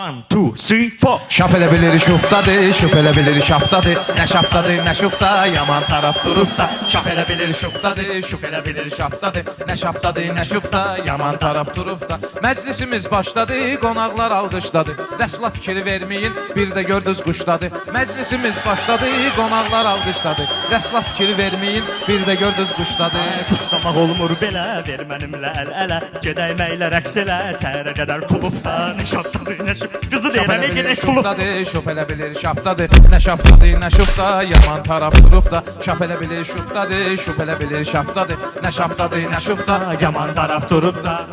1, 2, 3, 4. Şap elə bilir şuftadır, şup elə bilir şaptadır. Nə şaptadır, nə şufta, yaman taraf durub da. Şap elə bilir şuftadır, şup elə bilir şaptadır. Nə şaptadır, nə şufta, yaman taraf durub da. Məclisimiz başladı, qonaqlar alqışladı. Rəsla fikri verməyin, bir də gördünüz quşladı. Məclisimiz başladı, qonaqlar alqışladı. Rəsla fikri verməyin, bir də gördünüz quşladı. Puslamaq olmur belə, ver mənimlə əl-ələ. Gedək məylə rəqs elə, səhərə qədər klubda. Nə şaptadır, nə şub. Qızı deyirəm, gedək klub. Şop elə bilir şaptadır. Nə şaptadır, nə şubda, yaman taraf durub da. Şap elə bilir şubdadır, şup elə bilir şaptadır. Nə şaptadır, nə şubda, yaman taraf durub da.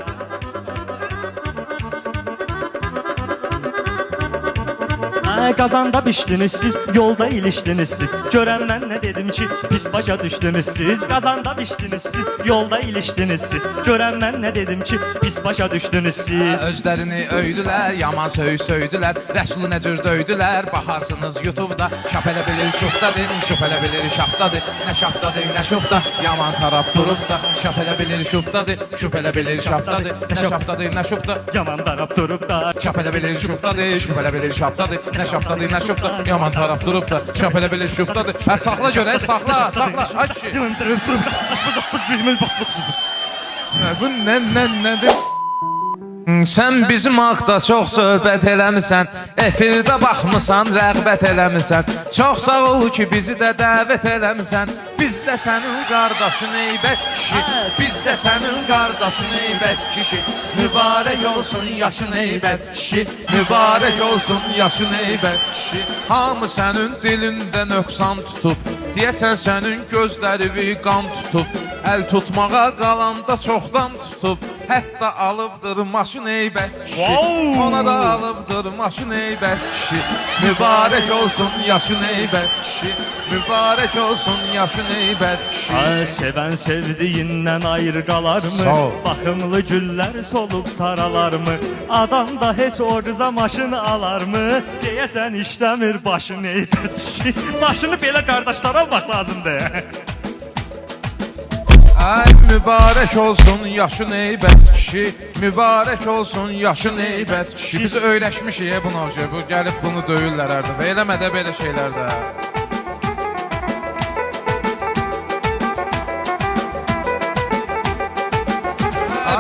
Qazanda bişdiniz siz, yolda ilişdiniz siz. Görəndən nə dedim ki, pis başa düşdünüz siz. Qazanda bişdiniz siz, yolda ilişdiniz siz. Görəndən nə dedim ki, pis başa düşdünüz siz. Özlərini öydülər, yaman söydülər. Rəsulu nə cür döydülər, baxarsınız YouTube'da. Şap elə bilir şubdadır, şup elə bilir şaptadır. Nə şaptadır, nə şubda, yaman taraf durub da. Şap elə bilir şubdadır, şup elə bilir şaptadır. Nə şaptadır, nə şubda, yaman taraf durub da. şap elə bilir şubdadır, şup elə bilir şaptadır. Nə şaptadır, nə şubda, yaman taraf durub da. Şap elə bilir şubdadır. Saxla görək, saxla. Ay kişi. Bu nədir? Sən bizim haqda çox söhbət eləmisən. Efirdə baxmısan, rəğbət eləmisən. Çox sağ ol ki, bizi də dəvət eləmisən. Biz də sənin qardaşın eybət kişi. Biz də sənin qardaşın eybət kişi. Mübarək olsun yaşın eybət kişi. Mübarək olsun yaşın eybət kişi. Hamı sənin dilində nöqsan tutub. Deyəsən sənin gözləri qan tutub. Əl tutmağa qalanda çoxdan tutub. Hətta alıbdır maşın eybət kişi. Ona da alıbdır maşın eybət kişi. Mübarək olsun yaşın eybət kişi. Mübarək olsun yaşın eybət kişi. Sevən sevdiyindən ayrı qalarmı? Baxımlı güllər solub saralarmı? Adam da heç o qıza maşın alarmı? Deyəsən işləmir başın eybət kişi. Başını belə qardaşlara almaq lazımdır. Ay mübarək olsun yaşın eybət kişi. Mübarək olsun yaşın eybət kişi. Biz öyrəşmişik buna, bu gəlib bunu döyürlər hər dəfə. Eləmədə belə şeylərdə.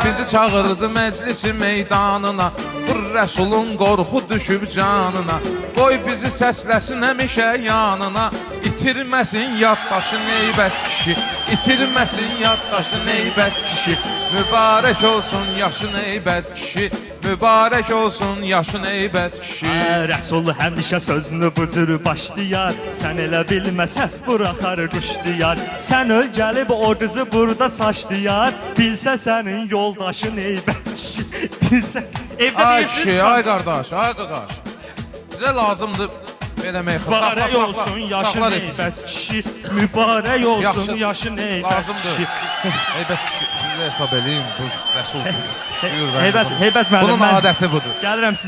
Bizi çağırdı məclisi meydanına. Bu Rəsulun qorxu düşüb canına. Qoy bizi səsləsin həmişə yanına. İtirməsin yaddaşın eybət kişi. İtirməsin yaddaşın eybət kişi. Mübarək olsun yaşın eybət kişi. Mübarək olsun yaşın eybət kişi. Rəsul həmişə sözünü bu cür başlayar. Sən elə bilmə səhv buraxar quş diyar. Sən öl gəlib o qızı burada saçlayar. Bilsə sənin yoldaşın eybət kişi. Bilsə evdə deyirsiniz. Ay qardaş, ay qardaş. Bizə lazımdır eləmək. Mübarək olsun yaşın eybət kişi. Mübarək olsun yaşın eybət kişi. Eybət kişi hesab edeyim, bu Rəsul istəyir. Heybət müəllim, bunun adəti budur. Gəlirəm siz.